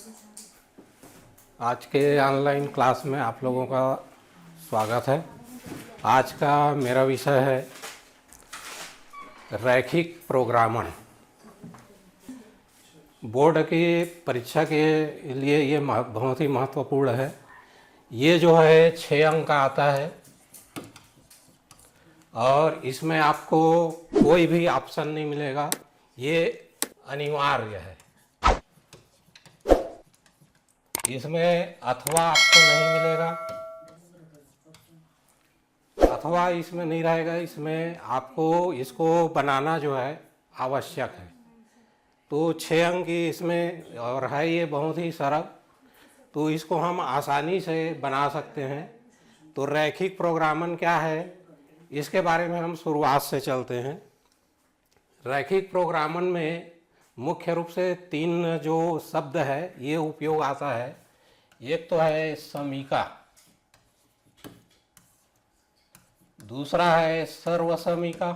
आज के online class में आप लोगों का स्वागत है। आज का मेरा विषय है रैखिक प्रोग्रामन। बोर्ड की परीक्षा के लिए ये बहुत ही महत्वपूर्ण है। ये जो है 6 अंक का आता है और इसमें आपको कोई भी ऑप्शन नहीं मिलेगा, ये अनिवार्य है। इसमें अथवा आपको नहीं मिलेगा, अथवा इसमें नहीं रहेगा। इसमें आपको इसको बनाना जो है आवश्यक है। तो 6 अंक की इसमें और है, ये बहुत ही सरल, तो इसको हम आसानी से बना सकते हैं। तो रैखिक प्रोग्रामन क्या है, इसके बारे में हम शुरुआत से चलते हैं। रैखिक प्रोग्रामन में मुख्य रूप से 3 जो शब्द है ये उपयोग आता है। एक तो है समीका, दूसरा है सर्वसमीका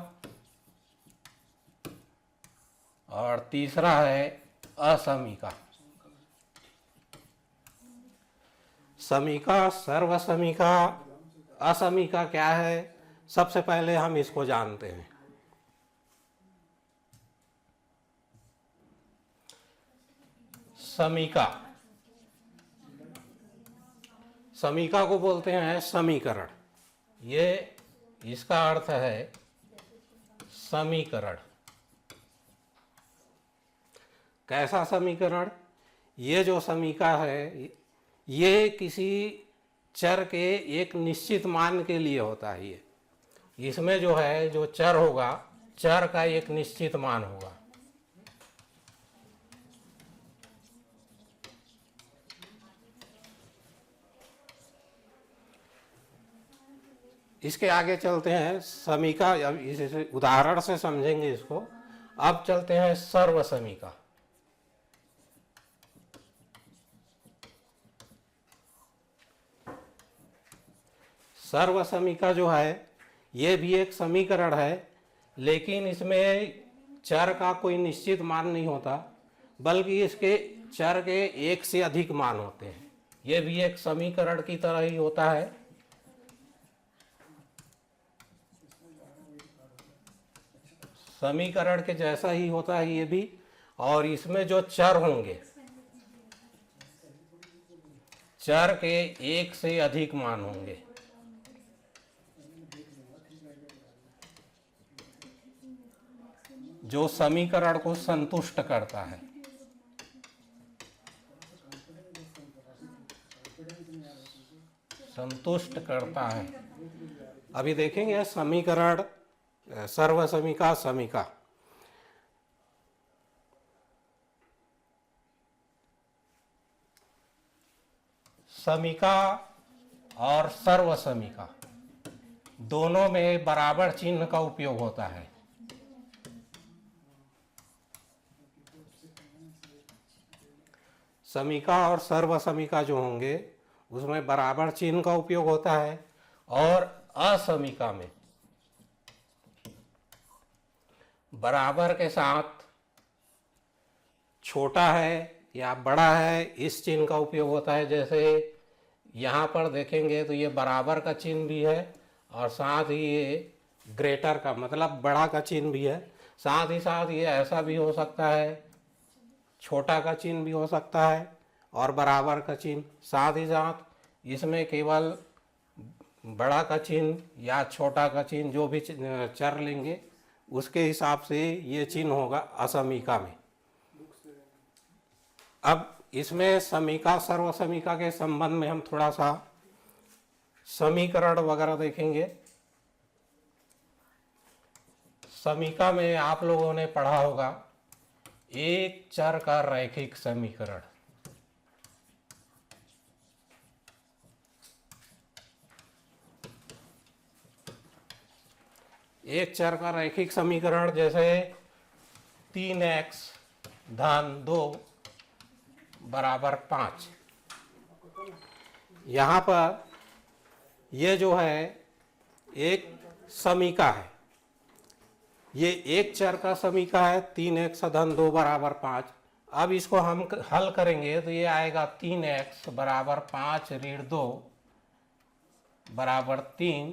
और तीसरा है असमीका। समीका, सर्वसमीका, असमीका क्या है, सबसे पहले हम इसको जानते हैं। समीका, समीका को बोलते हैं समीकरण। ये इसका अर्थ है समीकरण। कैसा समीकरण? ये जो समीका है ये किसी चर के एक निश्चित मान के लिए होता है। ये इसमें जो है जो चर होगा, चर का एक निश्चित मान होगा। इसके आगे चलते हैं समीका, अब इसे उदाहरण से समझेंगे इसको। अब चलते हैं सर्वसमीका। सर्वसमीका जो है ये भी एक समीकरण है, लेकिन इसमें चर का कोई निश्चित मान नहीं होता, बल्कि इसके चर के एक से अधिक मान होते हैं। ये भी एक समीकरण की तरह ही होता है। समीकरण के जैसा ही होता है ये भी, और इसमें जो चर होंगे, चर के एक से अधिक मान होंगे। जो समीकरण को संतुष्ट करता है। संतुष्ट करता है। अभी देखेंगे समीकरण, सर्वसमीका, समीका। समीका और सर्वसमीका दोनों में बराबर चिन्ह का उपयोग होता है। समीका और सर्वसमीका जो होंगे उसमें बराबर चिन्ह का उपयोग होता है, और असमीका में बराबर के साथ छोटा है या बड़ा है इस चिन्ह का उपयोग होता है। जैसे यहाँ पर देखेंगे तो ये बराबर का चिन्ह भी है और साथ ही ये ग्रेटर का मतलब बड़ा का चिन्ह भी है। साथ ही साथ ये ऐसा भी हो सकता है, छोटा का चिन्ह भी हो सकता है और बराबर का चिन्ह। साथ ही साथ इसमें केवल बड़ा का चिन्ह या छोटा का चिन्ह जो भी चर लेंगे उसके हिसाब से ये चिन्ह होगा असमीका में। अब इसमें समीका सर्वसमीका के संबंध में हम थोड़ा सा समीकरण वगैरह देखेंगे। समीका में आप लोगों ने पढ़ा होगा एक चर का रैखिक समीकरण। एक चर का रैखिक समीकरण जैसे 3x धन 2 बराबर 5। यहाँ पर ये जो है एक समीका है, ये एक चर का समीका है। 3x धन 2 बराबर 5। अब इसको हम हल करेंगे तो ये आएगा 3x बराबर 5 ऋण 2 बराबर 3,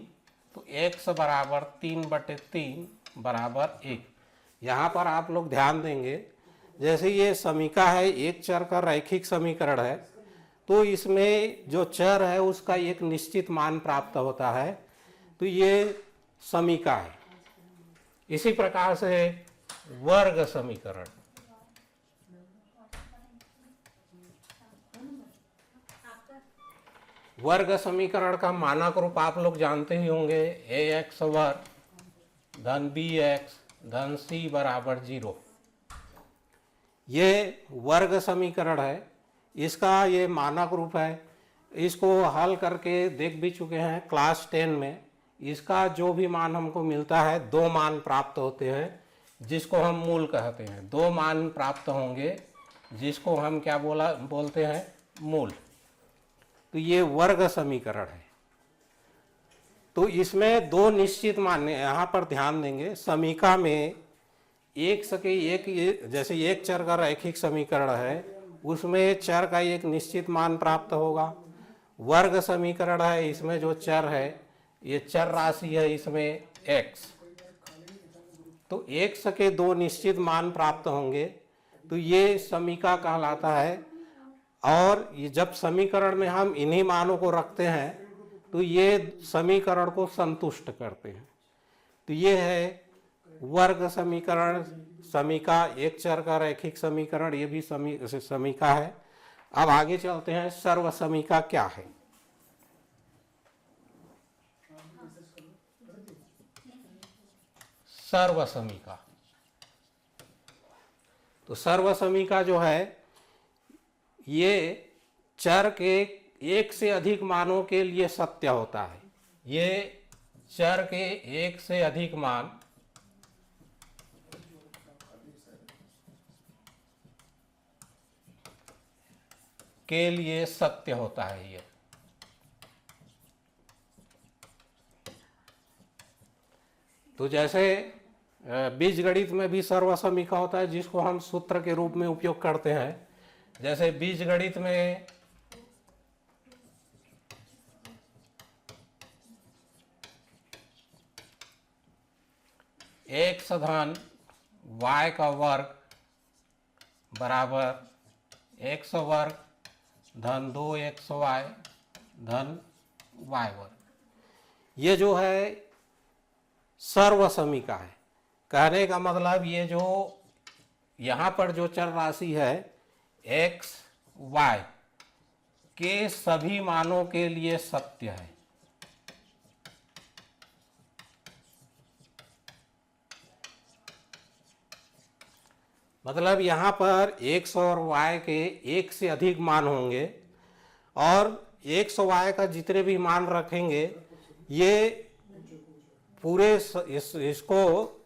तो x बराबर 3/3 बराबर 1। यहाँ पर आप लोग ध्यान देंगे, जैसे ये समीका है, एक चर का रैखिक समीकरण है, तो इसमें जो चर है उसका एक निश्चित मान प्राप्त होता है, तो ये समीका है। इसी प्रकार से वर्ग समीकरण, वर्ग समीकरण का मानक रूप आप लोग जानते ही होंगे, ax वर्ग धन bx धन c बराबर 0। ये वर्ग समीकरण है, इसका ये मानक रूप है। इसको हल करके देख भी चुके हैं क्लास 10 में। इसका जो भी मान हमको मिलता है, दो मान प्राप्त होते हैं जिसको हम मूल कहते हैं। दो मान प्राप्त होंगे जिसको हम क्या बोलते हैं, मूल। तो ये वर्ग समीकरण है। तो इसमें दो निश्चित मान, यहाँ पर ध्यान देंगे, समीका में एक सके एक, जैसे एक चर का रैखिक समीकरण है उसमें चर का एक निश्चित मान प्राप्त होगा। वर्ग समीकरण है, इसमें जो चर है ये चर राशि है, इसमें x, तो एक सके दो निश्चित मान प्राप्त होंगे, तो ये समीका कहलाता है। और ये जब समीकरण में हम इन्हीं मानों को रखते हैं तो ये समीकरण को संतुष्ट करते हैं। तो ये है वर्ग समीकरण, समीका, एक चर का रैखिक समीकरण, ये भी समीका है। अब आगे चलते हैं, सर्व समीका क्या है। सर्व समीका, तो सर्व समीका जो है ये चर के एक से अधिक मानों के लिए सत्य होता है। ये चर के एक से अधिक मान के लिए सत्य होता है। ये तो जैसे बीजगणित में भी सर्व समीका होता है जिसको हम सूत्र के रूप में उपयोग करते हैं। जैसे बीजगणित में x धन y का वर्ग बराबर x वर्ग धन 2xy धन y वर्ग, ये जो है सर्व समीका है। कहने का मतलब ये जो यहाँ पर जो चर राशि है x y के सभी मानों के लिए सत्य है। मतलब यहाँ पर x और y के एक से अधिक मान होंगे और x और y का जितने भी मान रखेंगे ये पूरे इसको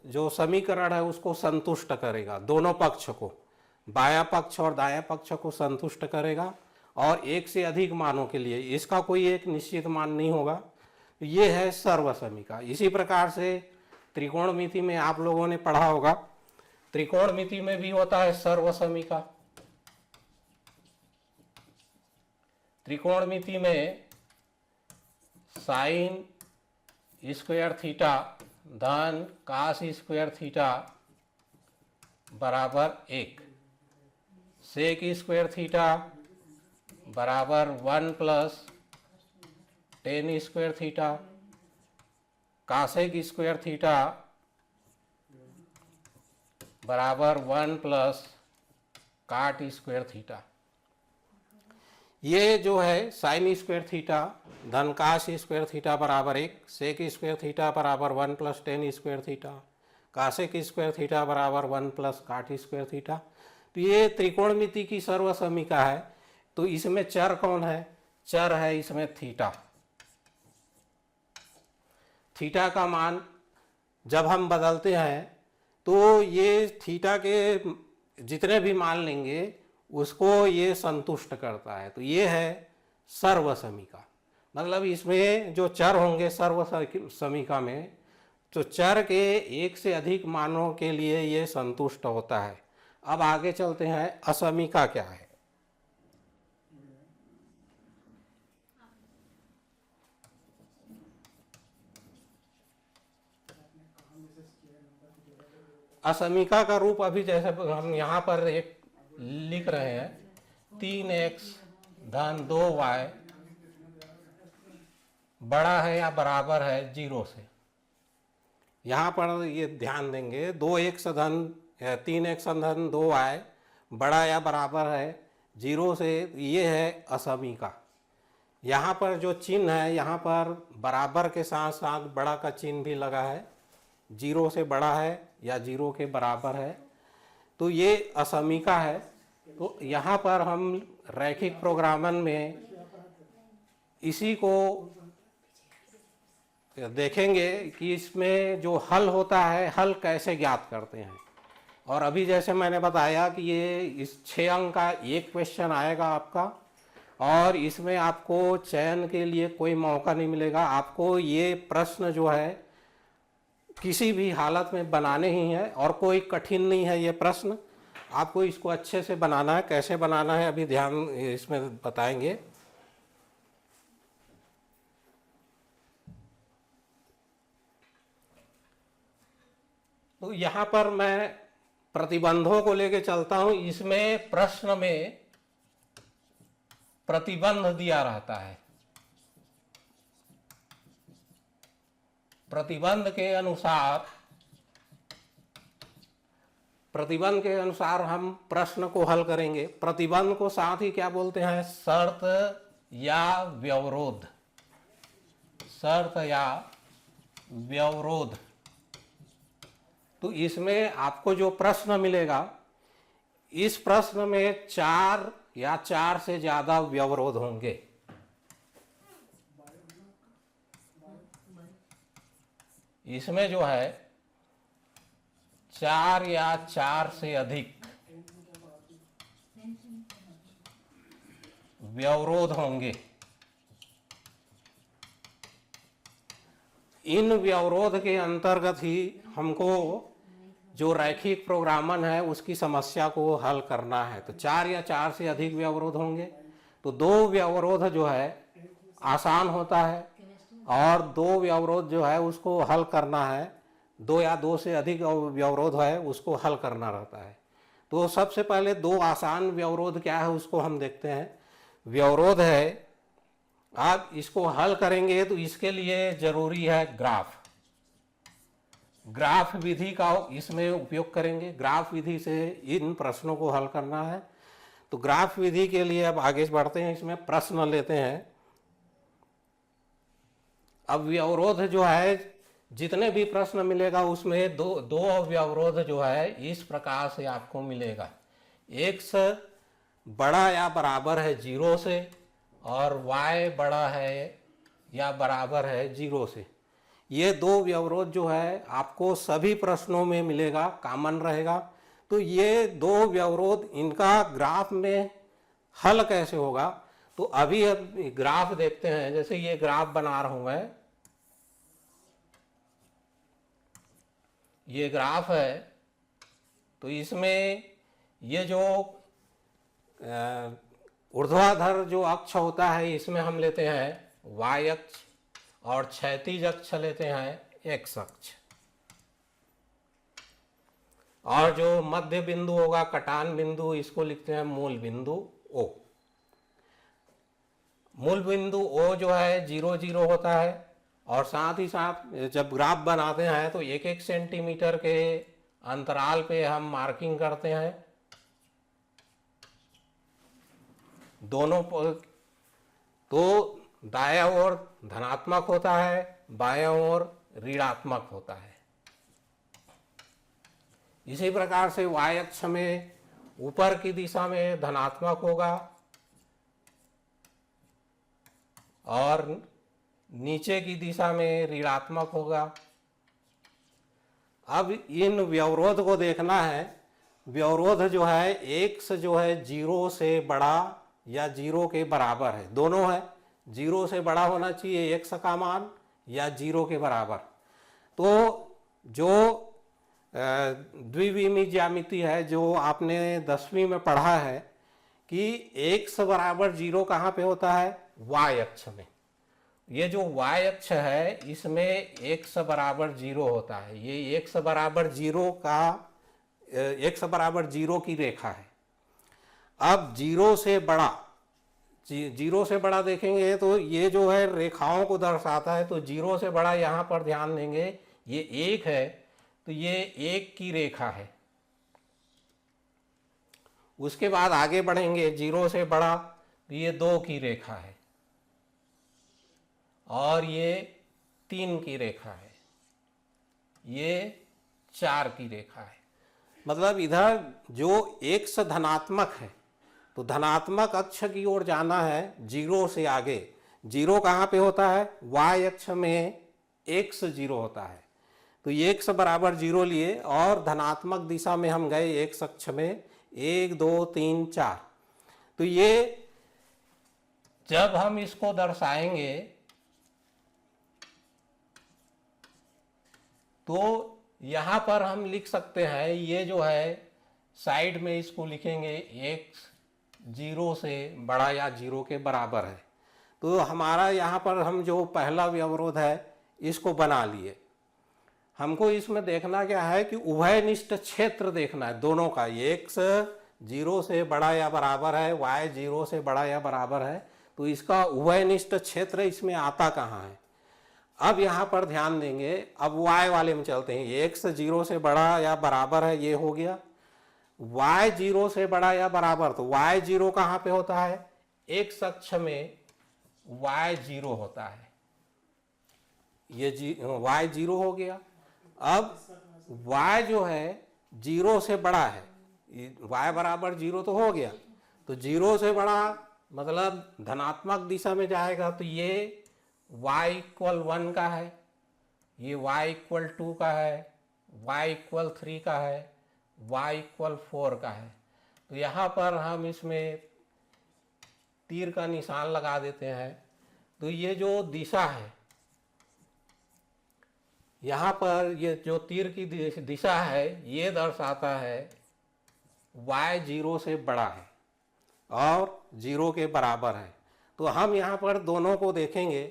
जो समीकरण है उसको संतुष्ट करेगा, दोनों पक्ष को, बायां पक्ष और दायां पक्ष को संतुष्ट करेगा। और एक से अधिक मानों के लिए इसका कोई एक निश्चित मान नहीं होगा। ये है सर्व समीका। इसी प्रकार से त्रिकोणमिति में आप लोगों ने पढ़ा होगा, त्रिकोणमिति में भी होता है सर्व समीका। त्रिकोणमिति में साइन स्क्वायर थीटा धन कास स्क्वायर थीटा बराबर 1, सेक स्क्वायर थीटा बराबर 1 plus tan square theta, cosec square theta बराबर 1 प्लस काट स्क्वायर थीटा। ये जो है साइन स्क्वायर थीटा धन कास स्क्वायर थीटा बराबर 1, सेक स्क्वायर थीटा बराबर 1 plus tan square theta, cosec square theta बराबर 1 प्लस काट स्क्वायर थीटा। तो ये त्रिकोणमिति की सर्व समीका है। तो इसमें चर कौन है? चर है इसमें थीटा। थीटा का मान जब हम बदलते हैं तो ये थीटा के जितने भी मान लेंगे उसको ये संतुष्ट करता है। तो ये है सर्व समीका। मतलब इसमें जो चर होंगे सर्व समीका में, तो चर के एक से अधिक मानों के लिए ये संतुष्ट होता है। अब आगे चलते हैं, असमीका क्या है। असमीका का रूप अभी जैसे हम यहाँ पर एक लिख रहे हैं, 3x धन 2y बड़ा है या बराबर है 0 से। यहाँ पर ये ध्यान देंगे, 2x धन 3x धन 2y बड़ा या बराबर है 0 से, ये है असमीका। यहाँ पर जो चिन्ह है, यहाँ पर बराबर के साथ साथ बड़ा का चिन्ह भी लगा है, 0 से बड़ा है या 0 के बराबर है, तो ये असमीका है। तो यहाँ पर हम रैखिक प्रोग्रामन में इसी को देखेंगे कि इसमें जो हल होता है, हल कैसे ज्ञात करते हैं। और अभी जैसे मैंने बताया कि ये इस 6 अंक का एक क्वेश्चन आएगा आपका, और इसमें आपको चयन के लिए कोई मौका नहीं मिलेगा। आपको ये प्रश्न जो है किसी भी हालत में बनाने ही है, और कोई कठिन नहीं है ये प्रश्न। आपको इसको अच्छे से बनाना है, कैसे बनाना है अभी ध्यान इसमें बताएंगे। तो यहाँ पर मैं प्रतिबंधों को लेके चलता हूं। इसमें प्रश्न में प्रतिबंध दिया रहता है, प्रतिबंध के अनुसार हम प्रश्न को हल करेंगे। प्रतिबंध को साथ ही क्या बोलते हैं, शर्त या व्यवरोध। शर्त या व्यवरोध। तो इसमें आपको जो प्रश्न मिलेगा, इस प्रश्न में 4 या 4 से ज्यादा व्यवरोध होंगे। इसमें जो है 4 या 4 से अधिक व्यवरोध होंगे। इन व्यवरोध के अंतर्गत ही हमको जो रैखिक प्रोग्रामन है उसकी समस्या को हल करना है। तो 4 या 4 से अधिक व्यवरोध होंगे, तो 2 व्यवरोध जो है आसान होता है, और 2 व्यवरोध जो है उसको हल करना है, 2 या 2 से अधिक व्यवरोध है उसको हल करना रहता है। तो सबसे पहले 2 आसान व्यवरोध क्या है उसको हम देखते हैं। व्यवरोध है, आप इसको हल करेंगे तो इसके लिए जरूरी है ग्राफ। ग्राफ विधि का इसमें उपयोग करेंगे। ग्राफ विधि से इन प्रश्नों को हल करना है। तो ग्राफ विधि के लिए अब आगे बढ़ते हैं, इसमें प्रश्न लेते हैं। अब व्यवरोध जो है, जितने भी प्रश्न मिलेगा उसमें दो व्यवरोध जो है इस प्रकार से आपको मिलेगा। x बड़ा या बराबर है 0 से, और y बड़ा है या बराबर है 0 से। ये 2 व्यवरोध जो है आपको सभी प्रश्नों में मिलेगा, कॉमन रहेगा। तो ये 2 व्यवरोध, इनका ग्राफ में हल कैसे होगा, तो अभी अब ग्राफ देखते हैं। जैसे ये ग्राफ बना रहा हूं मैं, ये ग्राफ है। तो इसमें ये जो ऊर्ध्वाधर जो अक्ष होता है, इसमें हम लेते हैं y अक्ष, और क्षैतिज अक्ष लेते हैं x अक्ष, और जो मध्य बिंदु होगा, कटान बिंदु, इसको लिखते हैं मूल बिंदु O। मूल बिंदु O जो है 0 0 होता है, और साथ ही साथ जब ग्राफ बनाते हैं तो 1-1 सेंटीमीटर के अंतराल पे हम मार्किंग करते हैं दोनों। तो दायां ओर धनात्मक होता है, बायां ओर ऋणात्मक होता है। इसी प्रकार से y अक्ष में ऊपर की दिशा में धनात्मक होगा, और नीचे की दिशा में ऋणात्मक होगा। अब इन व्यवरोध को देखना है। व्यवरोध जो है x जो है 0 से बड़ा या 0 के बराबर है, दोनों है। 0 से बड़ा होना चाहिए x का मान, या 0 के बराबर। तो जो द्विविमीय ज्यामिति है जो आपने 10वीं में पढ़ा है कि x बराबर 0 कहाँ पे होता है, y अक्ष में। ये जो y अक्ष है इसमें x बराबर 0 होता है, ये x बराबर 0 का x बराबर 0 की रेखा है। अब 0 से बड़ा, 0 से बड़ा देखेंगे तो ये जो है रेखाओं को दर्शाता है, तो 0 से बड़ा यहाँ पर ध्यान देंगे ये 1 है, तो ये 1 की रेखा है। उसके बाद आगे बढ़ेंगे 0 से बड़ा तो ये 2 की रेखा है, और ये 3 की रेखा है, ये 4 की रेखा है। मतलब इधर जो x धनात्मक है तो धनात्मक अक्ष की ओर जाना है 0 से आगे। 0 कहाँ पे होता है, y अक्ष में x 0 होता है, तो x बराबर 0 लिए और धनात्मक दिशा में हम गए x अक्ष में 1 2 3 4। तो ये जब हम इसको दर्शाएंगे तो यहाँ पर हम लिख सकते हैं, ये जो है साइड में इसको लिखेंगे x 0 से बड़ा या 0 के बराबर है। तो हमारा यहाँ पर हम जो पहला व्यवरोध है इसको बना लिए। हमको इसमें देखना क्या है कि उभयनिष्ठ क्षेत्र देखना है दोनों का, x 0 से बड़ा या बराबर है, y 0 से बड़ा या बराबर है, तो इसका उभयनिष्ठ क्षेत्र इसमें आता कहाँ है। अब यहाँ पर ध्यान देंगे, अब y वाले में चलते हैं। x 0 से बड़ा या बराबर है, ये हो गया। y 0 से बड़ा या बराबर, तो y 0 कहाँ पे होता है, x अक्ष में y 0 होता है, ये y 0 हो गया। अब y जो है 0 से बड़ा है, y बराबर 0 तो हो गया, तो 0 से बड़ा मतलब धनात्मक दिशा में जाएगा, तो ये y इक्वल 1 का है, ये y इक्वल 2 का है, y इक्वल 3 का है, y इक्वल 4 का है। तो यहाँ पर हम इसमें तीर का निशान लगा देते हैं। तो ये जो दिशा है, यहाँ पर ये जो तीर की दिशा है ये दर्शाता है y 0 से बड़ा है और 0 के बराबर है। तो हम यहाँ पर दोनों को देखेंगे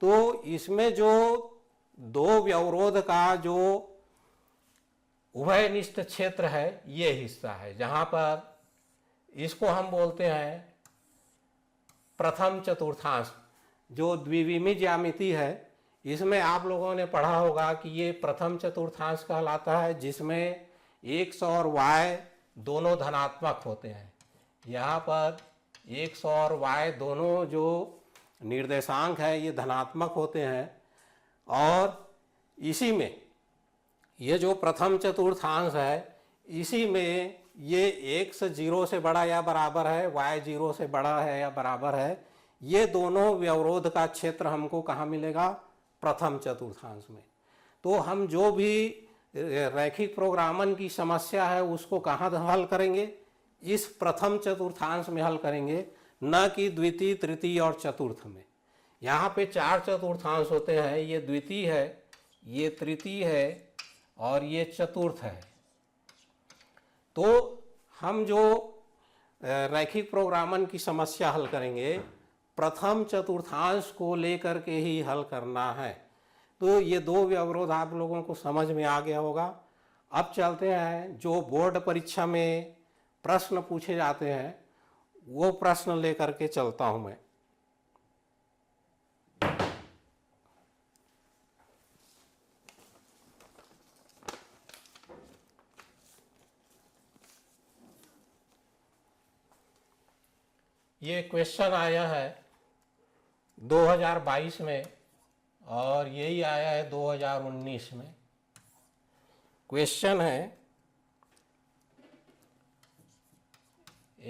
तो इसमें जो दो व्यवरोध का जो उभयनिष्ठ क्षेत्र है ये हिस्सा है, जहाँ पर इसको हम बोलते हैं प्रथम चतुर्थांश। जो द्विविमीय ज्यामिति है इसमें आप लोगों ने पढ़ा होगा कि ये प्रथम चतुर्थांश कहलाता है, जिसमें x और y दोनों धनात्मक होते हैं। यहाँ पर x और y दोनों जो निर्देशांक है ये धनात्मक होते हैं, और इसी में ये जो प्रथम चतुर्थांश है इसी में ये x 0 से बड़ा या बराबर है, y 0 से बड़ा है या बराबर है, ये दोनों व्यवरोध का क्षेत्र हमको कहाँ मिलेगा, प्रथम चतुर्थांश में। तो हम जो भी रैखिक प्रोग्रामन की समस्या है उसको कहाँ हल करेंगे, इस प्रथम चतुर्थांश में हल करेंगे, न कि द्वितीय तृतीय और चतुर्थ में। यहाँ पे 4 चतुर्थांश होते हैं, ये द्वितीय है, ये तृतीय है और ये चतुर्थ है। तो हम जो रैखिक प्रोग्रामन की समस्या हल करेंगे प्रथम चतुर्थांश को लेकर के ही हल करना है। तो ये दो व्यवरोध आप लोगों को समझ में आ गया होगा। अब चलते हैं जो बोर्ड परीक्षा में प्रश्न पूछे जाते हैं वो प्रश्न लेकर के चलता हूं मैं। ये क्वेश्चन आया है 2022 में और यही आया है 2019 में। क्वेश्चन है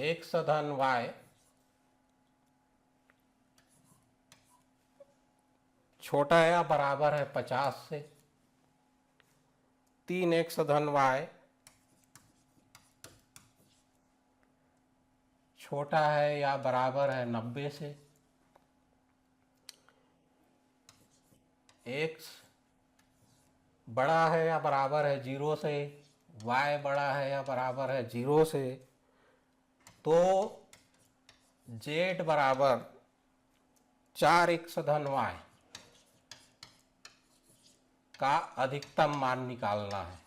x धन y छोटा या बराबर है 50 से, 3x धन y छोटा है या बराबर है 90 से, x बड़ा है या बराबर है 0 से, y बड़ा है या बराबर है 0 से, तो z बराबर 4x धन y का अधिकतम मान निकालना है।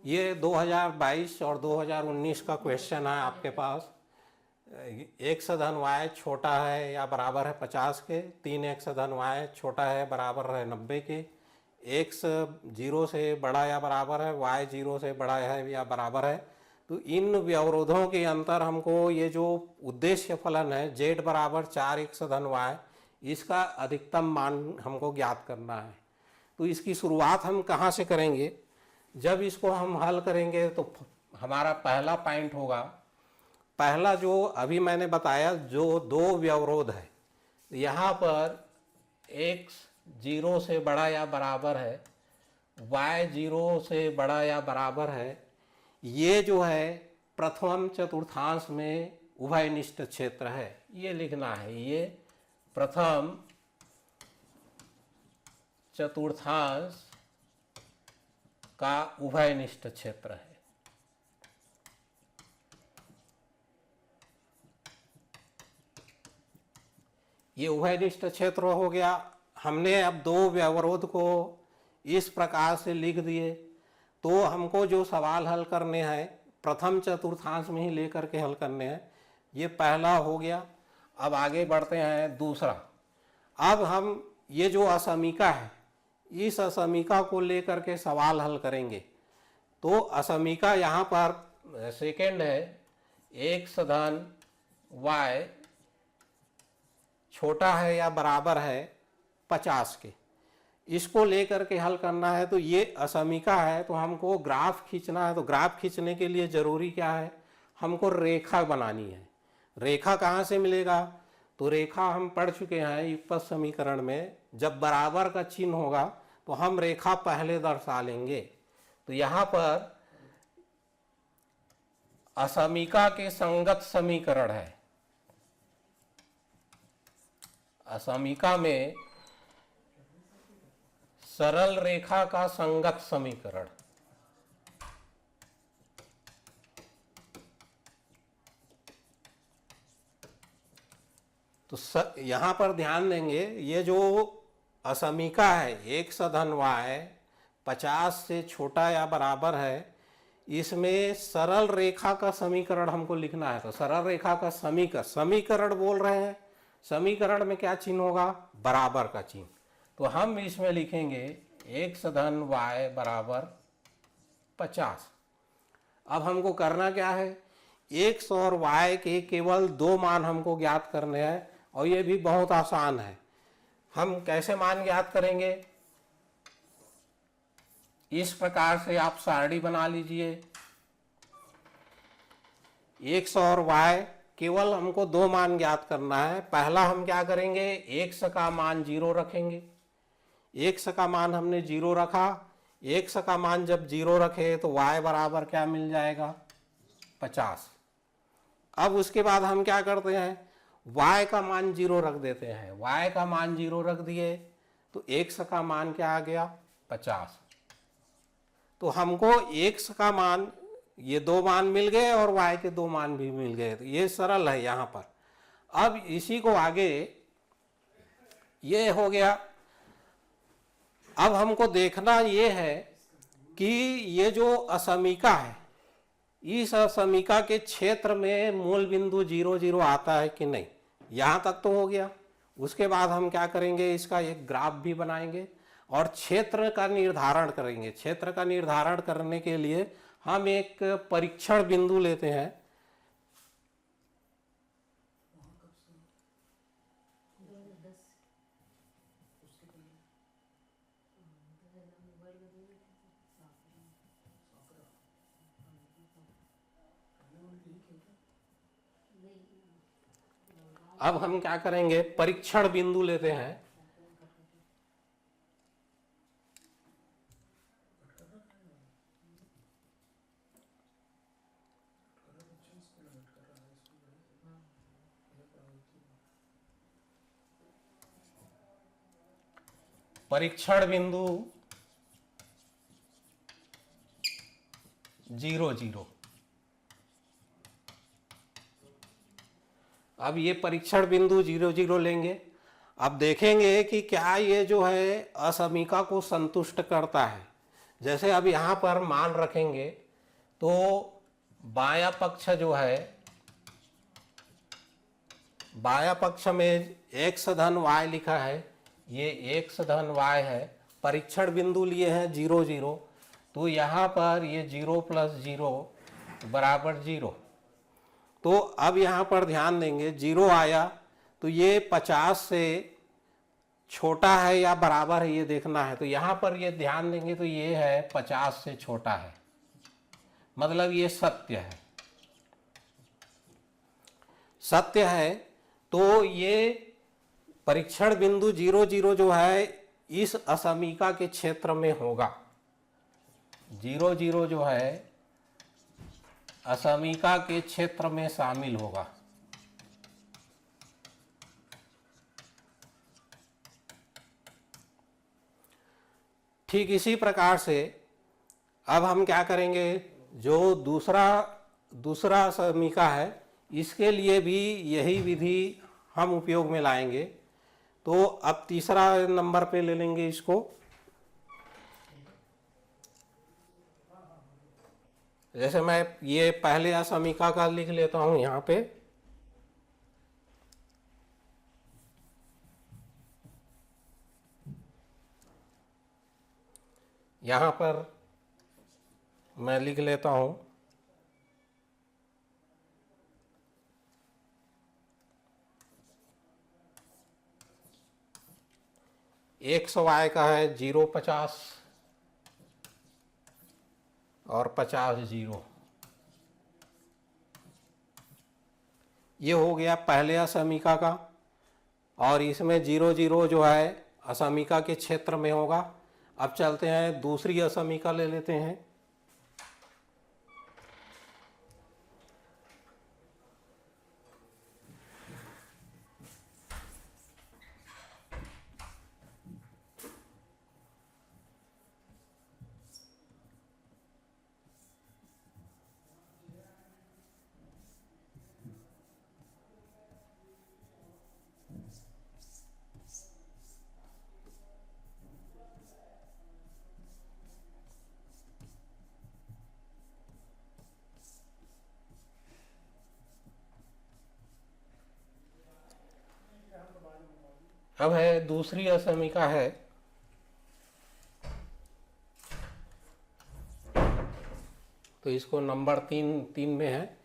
ये 2022 और 2019 का क्वेश्चन है आपके पास। x धन y छोटा है या बराबर है 50 के, 3x धन y छोटा है बराबर है 90 के, x 0 से बड़ा या बराबर है, y 0 से बड़ा है या बराबर है। तो इन व्यवरोधों के अंतर हमको ये जो उद्देश्य फलन है z बराबर 4x धन y, इसका अधिकतम मान हमको ज्ञात करना है। तो इसकी शुरुआत हम कहाँ से करेंगे? जब इसको हम हल करेंगे तो हमारा पहला पॉइंट होगा, पहला जो अभी मैंने बताया जो दो व्यवरोध है, यहाँ पर x 0 से बड़ा या बराबर है, y 0 से बड़ा या बराबर है, ये जो है प्रथम चतुर्थांश में उभयनिष्ठ क्षेत्र है, ये लिखना है। ये प्रथम चतुर्थांश का उभयनिष्ठ क्षेत्र है। ये उभयनिष्ठ क्षेत्र हो गया। हमने अब दो व्यवरोध को इस प्रकार से लिख दिए। तो हमको जो सवाल हल करने हैं प्रथम चतुर्थांश में ही लेकर के हल करने हैं। ये पहला हो गया। अब आगे बढ़ते हैं दूसरा। अब हम ये जो असमीका है, इस असमीका को लेकर के सवाल हल करेंगे। तो असमीका यहाँ पर सेकेंड है, x धन y छोटा है या बराबर है 50 के, इसको लेकर के हल करना है। तो ये असमीका है, तो हमको ग्राफ खींचना है। तो ग्राफ खींचने के लिए जरूरी क्या है? हमको रेखा बनानी है। रेखा कहाँ से मिलेगा? तो रेखा हम पढ़ चुके हैं युगपत समीकरण में, जब बराबर का चिन्ह होगा तो हम रेखा पहले दर्शा लेंगे। तो यहाँ पर असमीका के संगत समीकरण है। असमीका में सरल रेखा का संगत समीकरण। तो यहां पर ध्यान देंगे, ये जो असमीका है x धन y 50 से छोटा या बराबर है, इसमें सरल रेखा का समीकरण हमको लिखना है। तो सरल रेखा का समीकरण बोल रहे हैं, समीकरण में क्या चिन्ह होगा? बराबर का चिन्ह। तो हम इसमें लिखेंगे x धन y बराबर 50। अब हमको करना क्या है? x और y के केवल दो मान हमको ज्ञात करने हैं, और ये भी बहुत आसान है। हम कैसे मान ज्ञात करेंगे? इस प्रकार से आप सारणी बना लीजिए। x और y केवल हमको दो मान ज्ञात करना है। पहला हम क्या करेंगे? x का मान 0 रखेंगे। x का मान हमने 0 रखा। x का मान जब 0 रखे तो y बराबर क्या मिल जाएगा? 50। अब उसके बाद हम क्या करते हैं? y का मान 0 रख देते हैं। y का मान 0 रख दिए तो x का मान क्या आ गया? 50। तो हमको x का मान, ये दो मान मिल गए और y के दो मान भी मिल गए। तो ये सरल है यहाँ पर। अब इसी को आगे, ये हो गया। अब हमको देखना ये है कि ये जो असमीका है, इस असमीका के क्षेत्र में मूल बिंदु 0 0 आता है कि नहीं। यहाँ तक तो हो गया। उसके बाद हम क्या करेंगे? इसका एक ग्राफ भी बनाएंगे और क्षेत्र का निर्धारण करेंगे। क्षेत्र का निर्धारण करने के लिए हम एक परीक्षण बिंदु लेते हैं। अब हम क्या करेंगे? परीक्षण बिंदु लेते हैं। परीक्षण बिंदु 0 0। अब ये परीक्षण बिंदु 0 0 लेंगे। अब देखेंगे कि क्या ये जो है असमीका को संतुष्ट करता है। जैसे अब यहाँ पर मान रखेंगे तो बायां पक्ष जो है, बायां पक्ष में x धन y लिखा है, ये x धन y है। परीक्षण बिंदु लिए हैं 0 0, तो यहाँ पर ये 0 + 0 बराबर 0। तो अब यहाँ पर ध्यान देंगे 0 आया तो ये 50 से छोटा है या बराबर है ये देखना है। तो यहाँ पर ये ध्यान देंगे तो ये है 50 से छोटा है, मतलब ये सत्य है, सत्य है। तो ये परीक्षण बिंदु 0 0 जो है इस असमीका के क्षेत्र में होगा। 0 0 जो है असमीका के क्षेत्र में शामिल होगा। ठीक इसी प्रकार से अब हम क्या करेंगे, जो दूसरा समीका है इसके लिए भी यही विधि हम उपयोग में लाएंगे। तो अब तीसरा नंबर पे ले लेंगे इसको। जैसे मैं ये पहले असमीका का लिख लेता हूं यहाँ पे। यहाँ पर मैं लिख लेता हूं x y का है 0 50 और 50 0। ये हो गया पहले असमीका का, और इसमें 0 0 जो है असमीका के क्षेत्र में होगा। अब चलते हैं दूसरी असमीका ले लेते हैं। अब है दूसरी असमीका है, तो इसको नंबर 3 में है।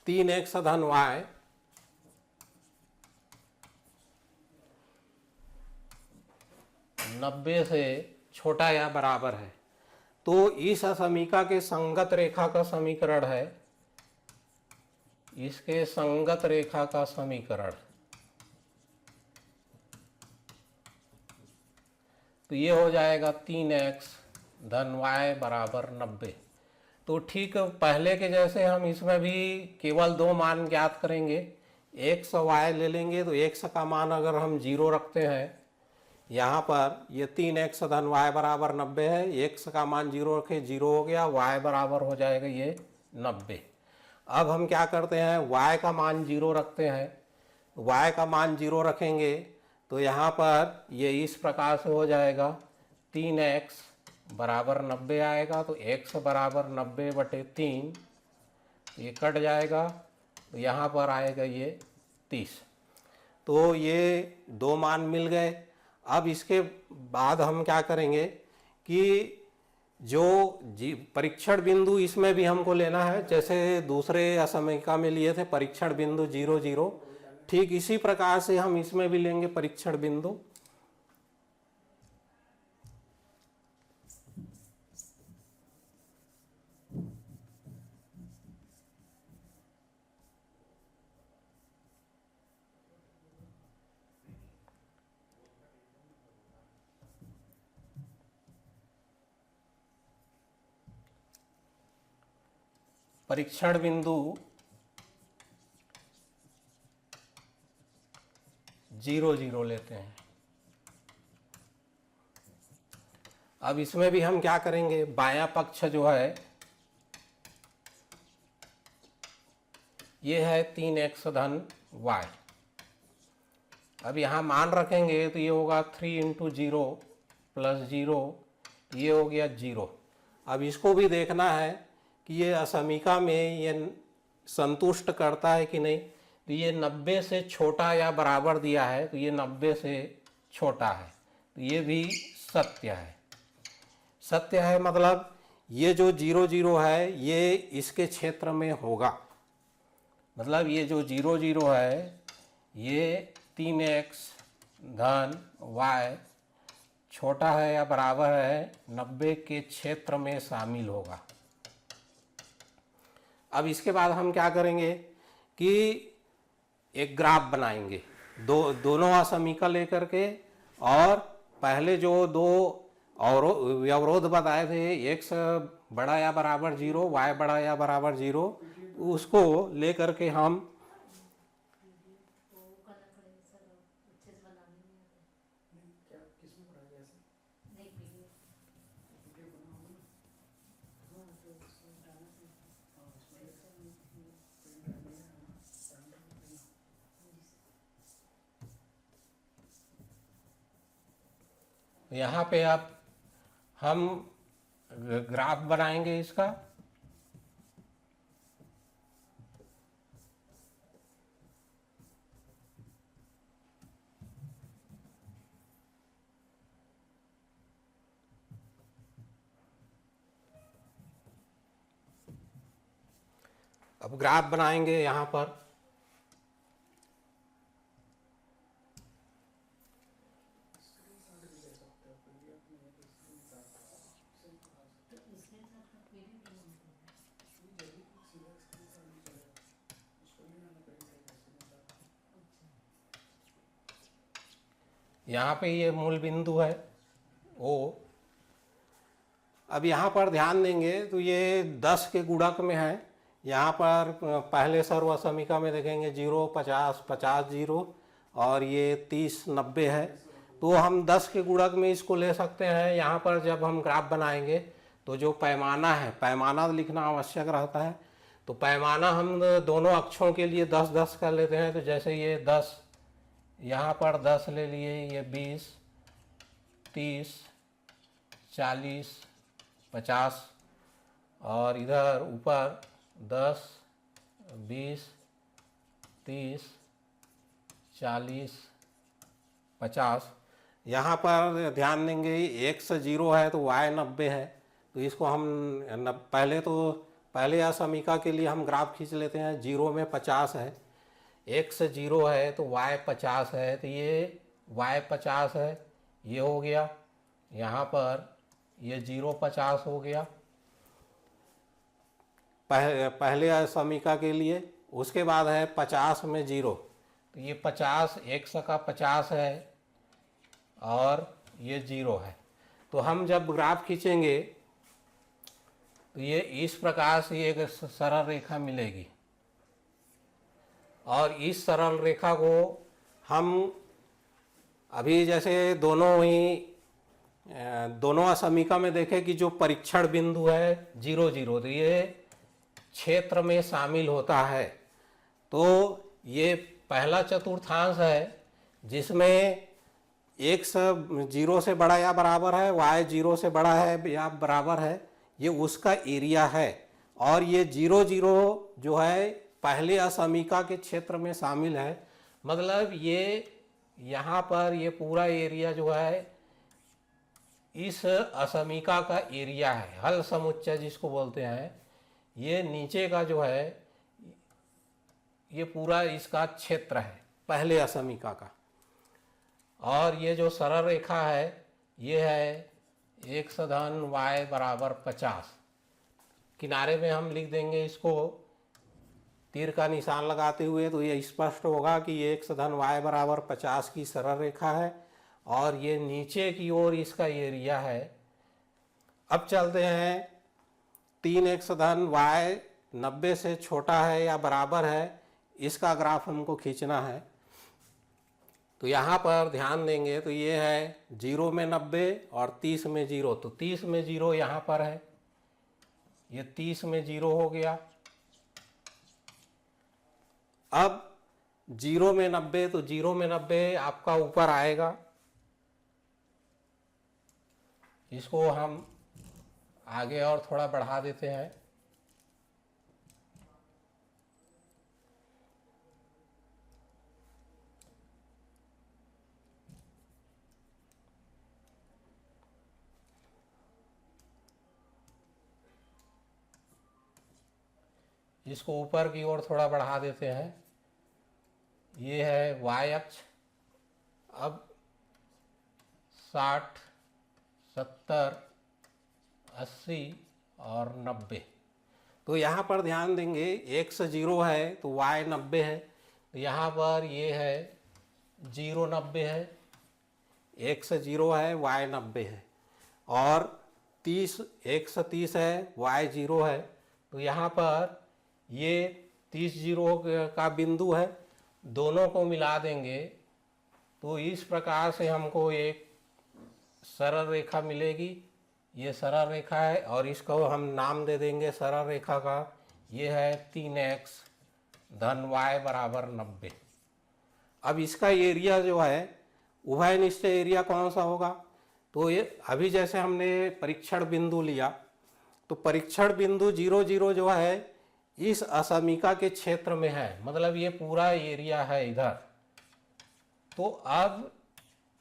3x धन y 90 से छोटा या बराबर है। तो इस असमीका के संगत रेखा का समीकरण है, इसके संगत रेखा का समीकरण। तो ये हो जाएगा 3x धन y बराबर 90। तो ठीक पहले के जैसे हम इसमें भी केवल 2 मान ज्ञात करेंगे। x y ले लेंगे तो x का मान अगर हम 0 रखते हैं, यहाँ पर ये 3x धन y बराबर 90 है, x का मान 0 रखे 0 हो गया, y बराबर हो जाएगा ये 90। अब हम क्या करते हैं, y का मान 0 रखते हैं। y का मान 0 रखेंगे तो यहाँ पर ये इस प्रकार से हो जाएगा 3x बराबर 90 आएगा। तो x बराबर 90/3, ये कट जाएगा तो यहाँ पर आएगा ये 30। तो ये 2 मान मिल गए। अब इसके बाद हम क्या करेंगे कि जो परीक्षण बिंदु इसमें भी हमको लेना है, जैसे दूसरे असमीका में लिए थे परीक्षण बिंदु 0 0, ठीक इसी प्रकार से हम इसमें भी लेंगे परीक्षण बिंदु। परीक्षण बिंदु 0 0 लेते हैं। अब इसमें भी हम क्या करेंगे, बायां पक्ष जो है ये है 3x धन y। अब यहाँ मान रखेंगे तो ये होगा 3 इंटू 0 प्लस 0, ये हो गया 0। अब इसको भी देखना है कि ये असमीका में ये संतुष्ट करता है कि नहीं। तो ये 90 से छोटा या बराबर दिया है, तो ये 90 से छोटा है, तो ये भी सत्य है। सत्य है मतलब ये जो 0 0 है ये इसके क्षेत्र में होगा, मतलब ये जो 0 0 है ये 3x धन y छोटा है या बराबर है 90 के क्षेत्र में शामिल होगा। अब इसके बाद हम क्या करेंगे कि एक ग्राफ बनाएंगे दोनों असमीका लेकर के, और पहले जो दो अवरोध बताए थे x बड़ा या बराबर 0, y बड़ा या बराबर 0, उसको लेकर के हम यहाँ पे अब हम ग्राफ बनाएंगे इसका। अब ग्राफ बनाएंगे यहाँ पर। यहाँ पे ये मूल बिंदु है O। अब यहाँ पर ध्यान देंगे तो ये 10 के गुणक में है। यहाँ पर पहले सर्वसमीका में देखेंगे 0 50 50 0 और ये 30 90 है, तो हम 10 के गुणक में इसको ले सकते हैं। यहाँ पर जब हम ग्राफ बनाएंगे तो जो पैमाना है, पैमाना लिखना आवश्यक रहता है, तो पैमाना हम दोनों अक्षों के लिए 10 10 कर लेते हैं। तो जैसे ये 10, यहाँ पर 10 ले लिए, ये 20 30 40 50 और इधर ऊपर 10 20 30 40 50। यहाँ पर ध्यान देंगे x 0 है तो y 90 है, तो इसको हम पहले असमीका के लिए हम ग्राफ खींच लेते हैं। 0 में 50 है, x 0 है तो y 50 है, तो ये y 50 है, ये हो गया। यहाँ पर ये 0 50 हो गया पहले असमीका के लिए। उसके बाद है 50 में 0, तो ये 50 x का 50 है और ये 0 है। तो हम जब ग्राफ खींचेंगे तो ये इस प्रकार से एक सरल रेखा मिलेगी, और इस सरल रेखा को हम अभी जैसे दोनों असमीका में देखें कि जो परीक्षण बिंदु है 0 0, तो ये क्षेत्र में शामिल होता है। तो ये पहला चतुर्थांश है जिसमें x 0 से बड़ा या बराबर है, y 0 से बड़ा है या बराबर है, ये उसका एरिया है। और ये 0 0 जो है पहले असमीका के क्षेत्र में शामिल है, मतलब ये यहाँ पर ये पूरा एरिया जो है इस असमीका का एरिया है, हल समुच्चय जिसको बोलते हैं। ये नीचे का जो है ये पूरा इसका क्षेत्र है पहले असमीका का। और ये जो सरल रेखा है ये है x धन y बराबर 50। किनारे में हम लिख देंगे इसको तीर का निशान लगाते हुए, तो ये स्पष्ट होगा कि ये x धन y बराबर 50 की सरल रेखा है और ये नीचे की ओर इसका एरिया है। अब चलते हैं 3x धन y 90 से छोटा है या बराबर है, इसका ग्राफ हमको खींचना है। तो यहाँ पर ध्यान देंगे तो ये है 0 में 90 और 30 में 0, तो 30 में 0 यहाँ पर है, ये 30 में 0 हो गया। अब 0 में 90, तो 0 में 90 आपका ऊपर आएगा, इसको हम आगे और थोड़ा बढ़ा देते हैं। इसको ऊपर की ओर थोड़ा बढ़ा देते हैं। ये है y अक्ष। अब 60, 70, 80 और 90, तो यहाँ पर ध्यान देंगे x 0 है तो y 90 है, तो यहाँ पर ये है 0 90 है, x 0 है y 90 है, और 30 x 30 है y 0 है, तो यहाँ पर ये 30 0 का बिंदु है, दोनों को मिला देंगे तो इस प्रकार से हमको एक सरल रेखा मिलेगी। ये सरल रेखा है और इसको हम नाम दे देंगे सरल रेखा का, ये है 3x धन y बराबर 90। अब इसका एरिया जो है उभयनिष्ठ एरिया कौन सा होगा, तो ये अभी जैसे हमने परीक्षण बिंदु लिया, तो परीक्षण बिंदु 0 0 जो है इस असमीका के क्षेत्र में है, मतलब ये पूरा एरिया है इधर। तो अब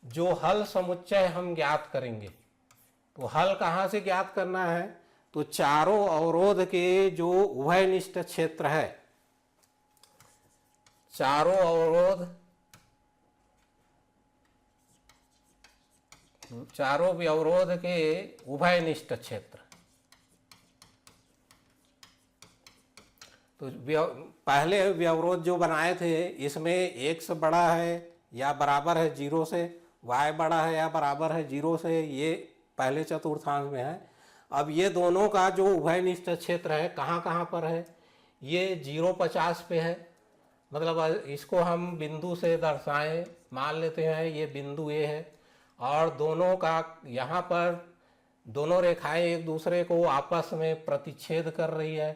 जो हल समुच्चय हम ज्ञात करेंगे, तो हल कहाँ से ज्ञात करना है, तो चारों अवरोध के जो उभयनिष्ठ क्षेत्र है, चारों अवरोध के उभयनिष्ठ क्षेत्र। तो पहले व्यवरोध जो बनाए थे इसमें x बड़ा है या बराबर है 0 से, y बड़ा है या बराबर है 0 से, ये पहले चतुर्थांश में है। अब ये दोनों का जो उभयनिष्ठ क्षेत्र है कहाँ कहाँ पर है, ये 0 50 पे है, मतलब इसको हम बिंदु से दर्शाएं, मान लेते हैं ये बिंदु A है और दोनों का यहाँ पर दोनों रेखाएं एक दूसरे को आपस में प्रतिच्छेद कर रही है,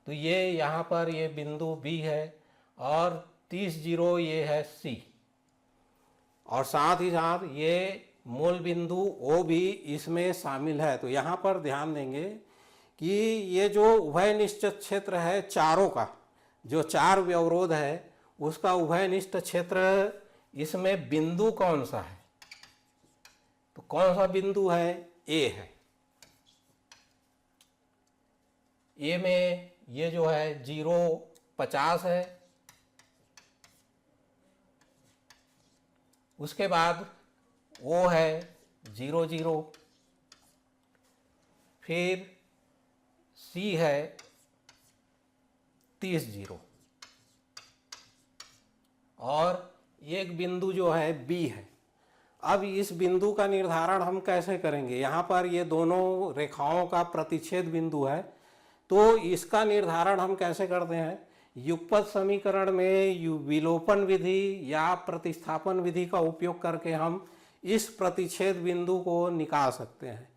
तो ये यहाँ पर ये बिंदु B है और 30 0 ये है C, और साथ ही साथ ये मूल बिंदु O भी इसमें शामिल है। तो यहाँ पर ध्यान देंगे कि ये जो उभयनिष्ठ क्षेत्र है चारों का, जो चार व्यवरोध है उसका उभयनिष्ठ क्षेत्र, इसमें बिंदु कौन सा है, तो कौन सा बिंदु है, A है। A में ये जो है 0 50 है, उसके बाद O है 0 0, फिर C है 30 0, और एक बिंदु जो है B है। अब इस बिंदु का निर्धारण हम कैसे करेंगे, यहाँ पर ये दोनों रेखाओं का प्रतिच्छेद बिंदु है, तो इसका निर्धारण हम कैसे करते हैं, युगपत समीकरण में विलोपन विधि या प्रतिस्थापन विधि का उपयोग करके हम इस प्रतिच्छेद बिंदु को निकाल सकते हैं।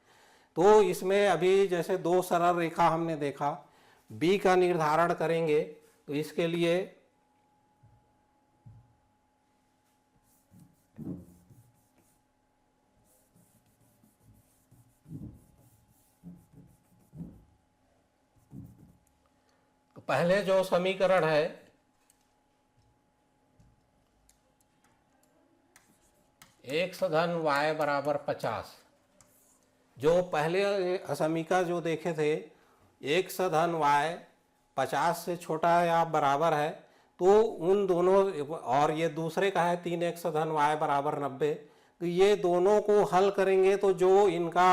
तो इसमें अभी जैसे दो सरल रेखा हमने देखा, B का निर्धारण करेंगे, तो इसके लिए तो पहले जो समीकरण है x धन y बराबर 50, जो पहले समीका जो देखे थे x धन y 50 से छोटा या बराबर है, तो उन दोनों, और ये दूसरे का है 3x धन y बराबर 90, तो ये दोनों को हल करेंगे तो जो इनका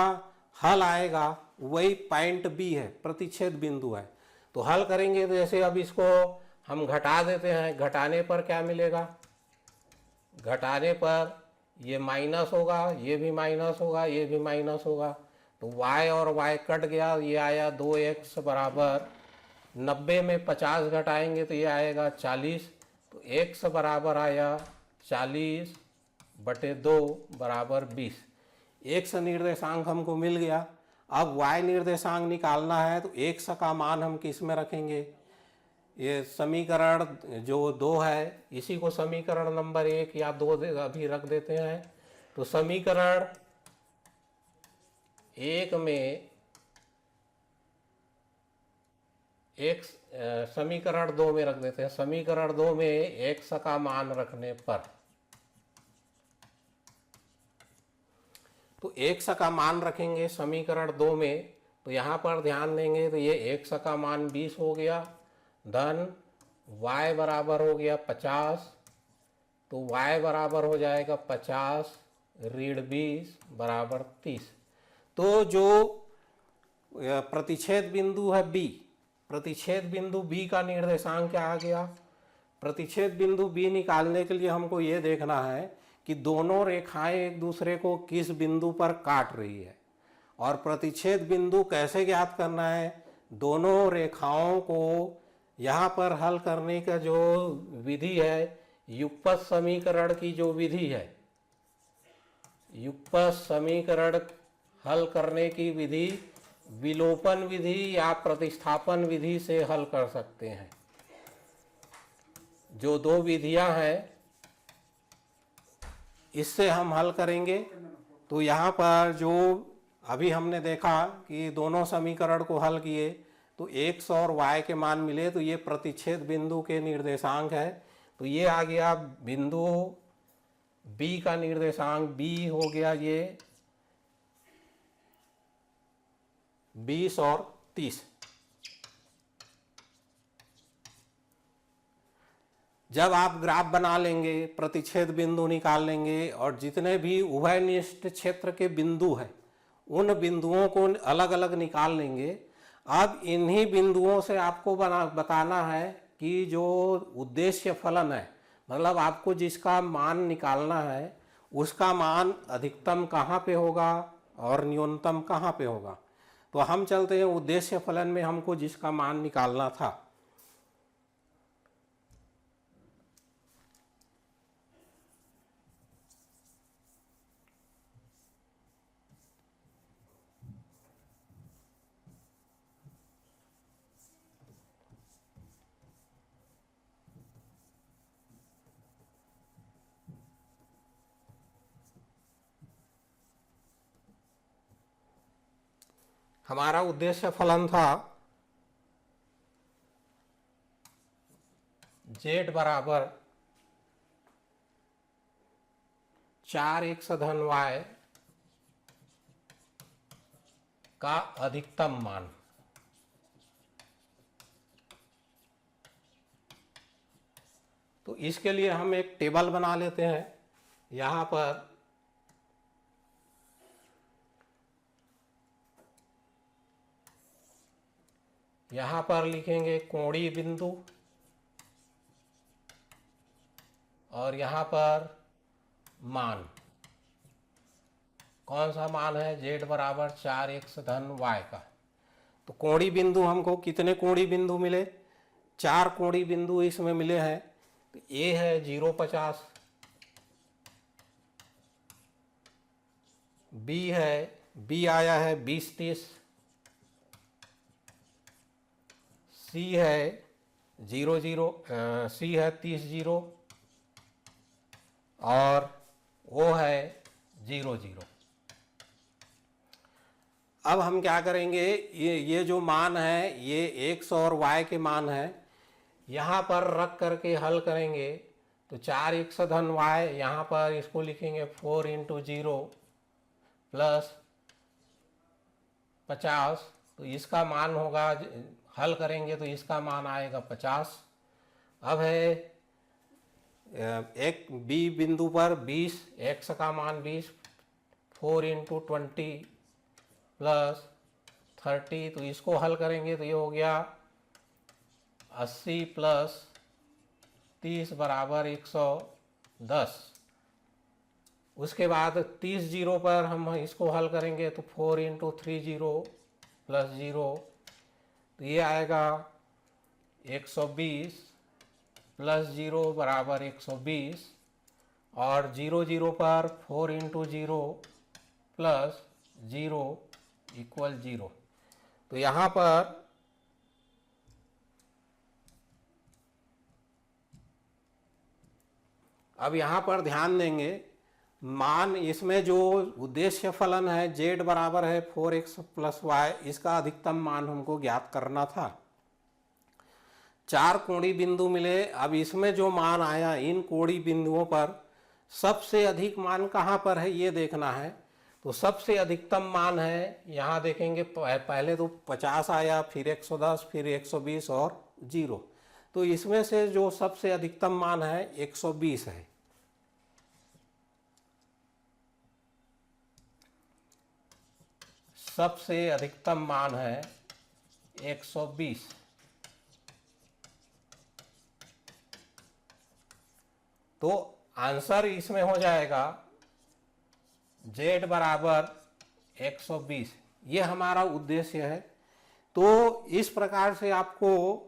हल आएगा वही पॉइंट B है, प्रतिच्छेद बिंदु है। तो हल करेंगे तो जैसे अब इसको हम घटा देते हैं, घटाने पर क्या मिलेगा, घटाने पर ये माइनस होगा, ये भी माइनस होगा, ये भी माइनस होगा, तो y और y कट गया, ये आया 2x बराबर 90 में 50 घटाएंगे तो ये आएगा 40, तो x बराबर आया 40 बटे 2 बराबर 20। एक्स निर्देशांक हमको मिल गया। अब वाई निर्देशांक निकालना है, तो एक्स का मान हम किस में रखेंगे? ये समीकरण जो 2 है, इसी को समीकरण नंबर 1 या 2 अभी रख देते हैं। तो समीकरण 1 में समीकरण 2 में रख देते हैं। समीकरण 2 में एक्स का मान रखने पर, तो एक्स का मान रखेंगे समीकरण 2 में, तो यहाँ पर ध्यान देंगे तो ये एक्स का मान 20 हो गया, धन y बराबर हो गया 50, तो y बराबर हो जाएगा 50 ऋण 20 बराबर 30। तो जो प्रतिच्छेद बिंदु है B, प्रतिच्छेद बिंदु B का निर्देशांक क्या आ गया? प्रतिच्छेद बिंदु B निकालने के लिए हमको ये देखना है कि दोनों रेखाएं एक दूसरे को किस बिंदु पर काट रही है। और प्रतिच्छेद बिंदु कैसे ज्ञात करना है? दोनों रेखाओं को यहाँ पर हल करने का जो विधि है, युगपत समीकरण की जो विधि है, युगपत समीकरण हल करने की विधि विलोपन विधि या प्रतिस्थापन विधि से हल कर सकते हैं। जो 2 विधियां हैं, इससे हम हल करेंगे। तो यहाँ पर जो अभी हमने देखा कि दोनों समीकरण को हल किए तो x और y के मान मिले, तो ये प्रतिच्छेद बिंदु के निर्देशांक है। तो ये आ गया बिंदु B का निर्देशांक, B हो गया ये 20 और 30। जब आप ग्राफ बना लेंगे, प्रतिच्छेद बिंदु निकाल लेंगे और जितने भी उभयनिष्ठ क्षेत्र के बिंदु हैं उन बिंदुओं को अलग अलग निकाल लेंगे। अब इन्हीं बिंदुओं से आपको बताना है कि जो उद्देश्य फलन है, मतलब आपको जिसका मान निकालना है, उसका मान अधिकतम कहाँ पे होगा और न्यूनतम कहाँ पे होगा। तो हम चलते हैं उद्देश्य फलन में हमको जिसका मान निकालना था। हमारा उद्देश्य फलन था z बराबर 4x धन y का अधिकतम मान। तो इसके लिए हम एक टेबल बना लेते हैं। यहाँ पर लिखेंगे कोणीय बिंदु और यहाँ पर मान। कौन सा मान है? z बराबर 4x धन y का। तो कोणीय बिंदु हमको कितने कोणीय बिंदु मिले? 4 कोणीय बिंदु इसमें मिले हैं। तो a है 0,50, b आया है 20-30, c है 30-0 और o है 0,0। अब हम क्या करेंगे, ये जो मान है ये x और y के मान है, यहाँ पर रख करके हल करेंगे। तो 4x धन y, यहाँ पर इसको लिखेंगे 4 × 0 प्लस 50। तो इसका मान होगा, हल करेंगे तो इसका मान आएगा 50। अब है एक B बिंदु पर 20, x का मान 20, 4 × 20 प्लस 30। तो इसको हल करेंगे तो ये हो गया 80 प्लस 30 बराबर 110। उसके बाद 30 पर हम इसको हल करेंगे तो 4 × 30 प्लस 0, तो ये आएगा 120 प्लस 0 बराबर 120। और 0 0 पर 4 इंटू 0 प्लस 0 इक्वल 0। तो यहाँ पर अब यहाँ पर ध्यान देंगे, मान इसमें जो उद्देश्य फलन है z बराबर है 4x प्लस वाई, इसका अधिकतम मान हमको ज्ञात करना था। 4 कोणीय बिंदु मिले। अब इसमें जो मान आया, इन कोणीय बिंदुओं पर सबसे अधिक मान कहाँ पर है ये देखना है। तो सबसे अधिकतम मान है, यहाँ देखेंगे पहले तो 50 आया, फिर 110, फिर 120 और 0। तो इसमें से जो सबसे अधिकतम मान है 120 है। सबसे अधिकतम मान है 120। तो आंसर इसमें हो जाएगा z बराबर 120। ये हमारा उद्देश्य है। तो इस प्रकार से आपको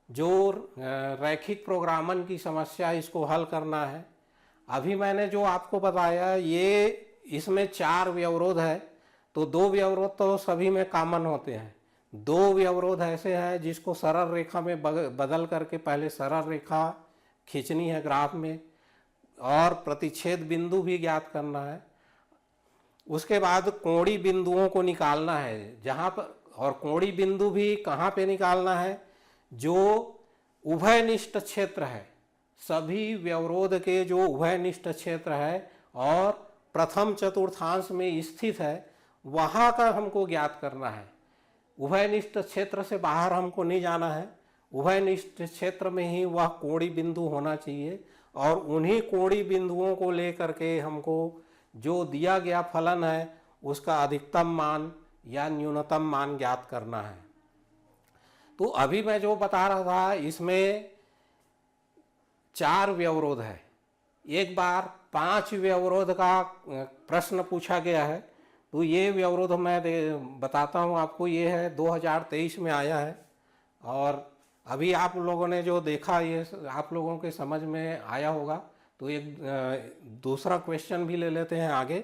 जो रैखिक प्रोग्रामन की समस्या, इसको हल करना है। अभी मैंने जो आपको बताया, ये इसमें 4 व्यवरोध है। तो 2 व्यवरोध तो सभी में कॉमन होते हैं। 2 व्यवरोध ऐसे हैं जिसको सरल रेखा में बदल करके पहले सरल रेखा खींचनी है ग्राफ में, और प्रतिच्छेद बिंदु भी ज्ञात करना है। उसके बाद कोणीय बिंदुओं को निकालना है जहाँ पर, और कोणीय बिंदु भी कहाँ पे निकालना है, जो उभयनिष्ठ क्षेत्र है, सभी व्यवरोध के जो उभयनिष्ठ क्षेत्र है और प्रथम चतुर्थांश में स्थित है, वहाँ का हमको ज्ञात करना है। उभयनिष्ठ क्षेत्र से बाहर हमको नहीं जाना है, उभयनिष्ठ क्षेत्र में ही वह कोणीय बिंदु होना चाहिए, और उन्हीं कोणीय बिंदुओं को लेकर के हमको जो दिया गया फलन है उसका अधिकतम मान या न्यूनतम मान ज्ञात करना है। तो अभी मैं जो बता रहा था, इसमें 4 व्यवरोध है। एक बार 5 व्यवरोध का प्रश्न पूछा गया है। तो ये व्यवरोध मैं बताता हूँ आपको। ये है 2023 में आया है, और अभी आप लोगों ने जो देखा, ये आप लोगों के समझ में आया होगा। तो एक दूसरा क्वेश्चन भी ले लेते हैं आगे।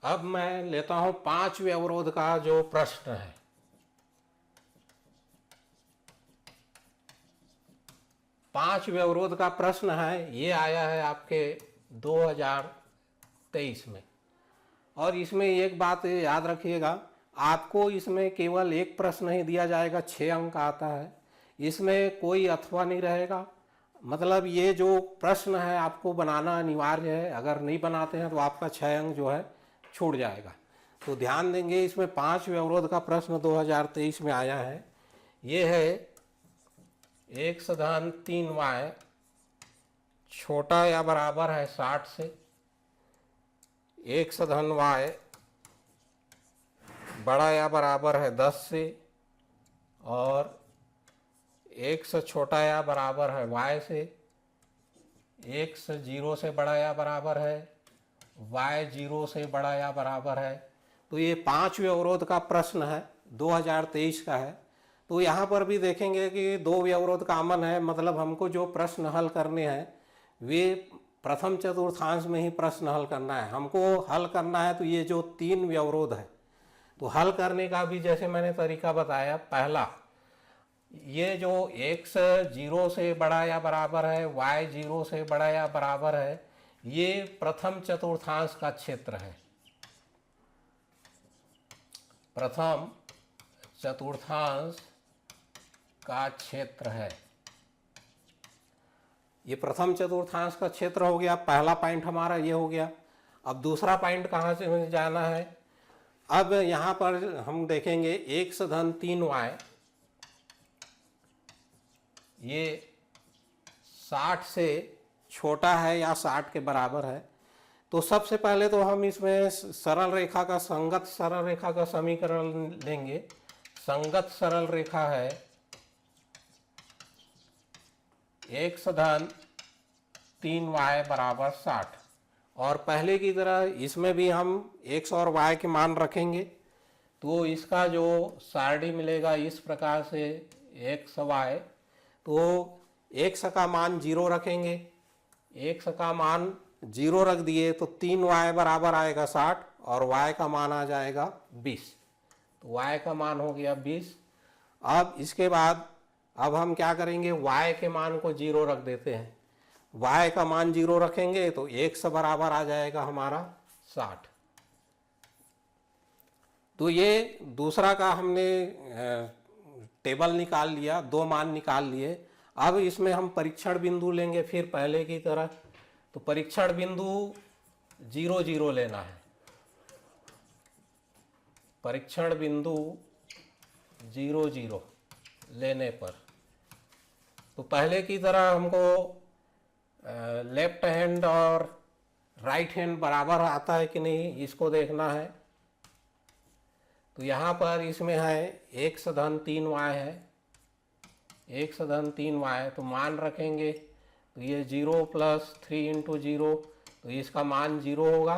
अब मैं लेता हूं 5 व्यवरोध का जो प्रश्न है। 5 व्यवरोध का प्रश्न है, ये आया है आपके 2023 में। और इसमें एक बात याद रखिएगा, आपको इसमें केवल एक प्रश्न ही दिया जाएगा, 6 अंक आता है। इसमें कोई अथवा नहीं रहेगा। मतलब ये जो प्रश्न है आपको बनाना अनिवार्य है, अगर नहीं बनाते हैं तो आपका 6 अंक जो है छूट जाएगा। तो ध्यान देंगे, इसमें 5 व्यवरोध का प्रश्न 2023 में आया है। ये है 1/3y छोटा या बराबर है 60 से, 1/y बड़ा या बराबर है 10 से, और 1 से छोटा या बराबर है y से, 1 से 0 से बड़ा या बराबर है, y 0 से बड़ा या बराबर है। तो ये 5 व्यवरोध का प्रश्न है, 2023 का है। तो यहाँ पर भी देखेंगे कि 2 व्यवरोध कॉमन है, मतलब हमको जो प्रश्न हल करने हैं वे प्रथम चतुर्थांश में ही प्रश्न हल करना है। हमको हल करना है तो ये जो 3 व्यवरोध है, तो हल करने का भी जैसे मैंने तरीका बताया, पहला ये जो x 0 से बड़ा या बराबर है, y 0 से बड़ा या बराबर है, ये प्रथम चतुर्थांश का क्षेत्र है। प्रथम चतुर्थांश का क्षेत्र है, ये प्रथम चतुर्थांश का क्षेत्र हो गया। पहला पॉइंट हमारा ये हो गया। अब दूसरा पॉइंट कहाँ से जाना है। अब यहाँ पर हम देखेंगे 1/3y, ये 60 से छोटा है या 60 के बराबर है। तो सबसे पहले तो हम इसमें सरल रेखा का, संगत सरल रेखा का समीकरण लेंगे। संगत सरल रेखा है 1/3y बराबर 60, और पहले की तरह इसमें भी हम x और y के मान रखेंगे। तो इसका जो सारणी मिलेगा इस प्रकार से x y, तो x का मान 0 रखेंगे, x का मान 0 रख दिए तो 3y बराबर आएगा 60 और y का मान आ जाएगा 20। तो y का मान हो गया 20। अब इसके बाद अब हम क्या करेंगे, y के मान को 0 रख देते हैं। y का मान 0 रखेंगे तो x बराबर आ जाएगा हमारा 60। तो ये दूसरा का हमने टेबल निकाल लिया, 2 मान निकाल लिए। अब इसमें हम परीक्षण बिंदु लेंगे फिर पहले की तरह। तो परीक्षण बिंदु 0 0 लेना है। परीक्षण बिंदु 0 0 लेने पर तो पहले की तरह हमको लेफ्ट हैंड और राइट हैंड बराबर आता है कि नहीं इसको देखना है। तो यहाँ पर इसमें है x धन 3y है, x धन 3y, तो मान रखेंगे तो ये 0 प्लस 3 इंटू 0, तो इसका मान 0 होगा।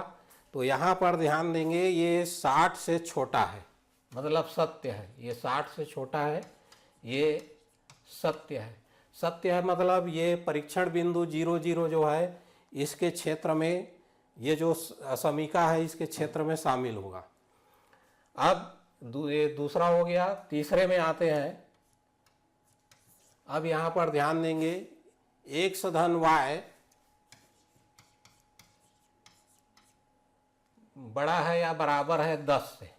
तो यहाँ पर ध्यान देंगे ये 60 से छोटा है, मतलब सत्य है। ये 60 से छोटा है, ये सत्य है। सत्य है मतलब ये परीक्षण बिंदु 0 0 जो है इसके क्षेत्र में, ये जो समीका है इसके क्षेत्र में शामिल होगा। अब ये दूसरा हो गया। तीसरे में आते हैं। अब यहाँ पर ध्यान देंगे x धन y बड़ा है या बराबर है 10 से।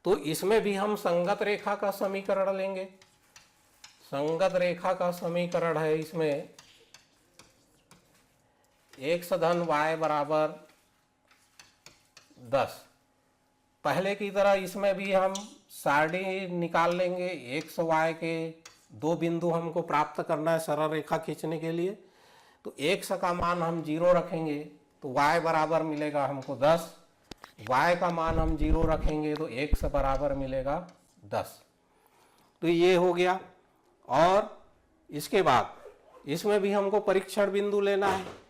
तो इसमें भी हम संगत रेखा का समीकरण लेंगे। संगत रेखा का समीकरण है इसमें x धन y बराबर 10। पहले की तरह इसमें भी हम सारणी निकाल लेंगे। x y के 2 बिंदु हमको प्राप्त करना है सरल रेखा खींचने के लिए। तो x का मान हम 0 रखेंगे तो y बराबर मिलेगा हमको 10, y का मान हम 0 रखेंगे तो x बराबर मिलेगा 10। तो ये हो गया। और इसके बाद इसमें भी हमको परीक्षण बिंदु लेना है।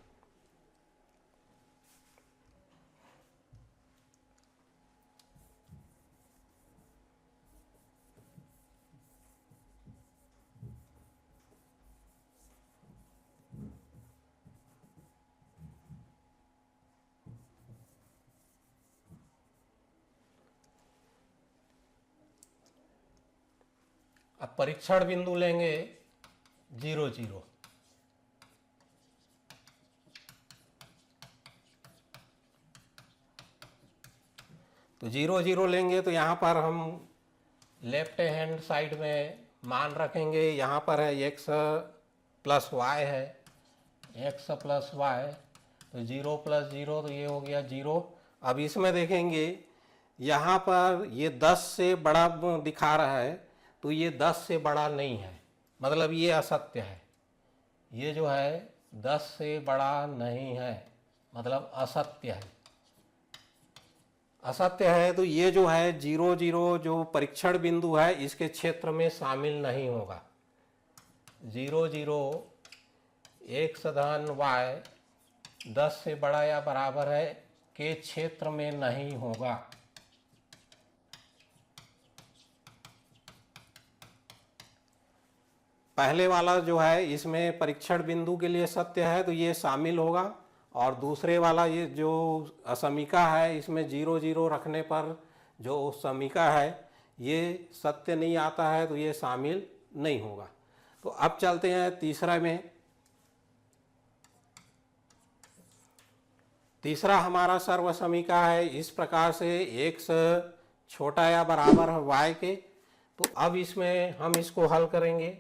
अब परीक्षण बिंदु लेंगे 0 0। तो 0 0 लेंगे तो यहाँ पर हम लेफ्ट हैंड साइड में मान रखेंगे। यहाँ पर है x प्लस y है, x प्लस y, तो 0 प्लस 0 तो ये हो गया 0। अब इसमें देखेंगे यहाँ पर ये 10 से बड़ा दिखा रहा है, तो ये 10 से बड़ा नहीं है, मतलब ये असत्य है। ये जो है 10 से बड़ा नहीं है, मतलब असत्य है। असत्य है तो ये जो है 0 0 जो परीक्षण बिंदु है इसके क्षेत्र में शामिल नहीं होगा। 0 0 x धन y 10 से बड़ा या बराबर है के क्षेत्र में नहीं होगा। पहले वाला जो है इसमें परीक्षण बिंदु के लिए सत्य है तो ये शामिल होगा, और दूसरे वाला ये जो समीका है इसमें 0 0 रखने पर जो समीका है ये सत्य नहीं आता है तो ये शामिल नहीं होगा। तो अब चलते हैं तीसरा में। तीसरा हमारा सर्व समीका है इस प्रकार से x छोटा या बराबर है y के। तो अब इसमें हम इसको हल करेंगे।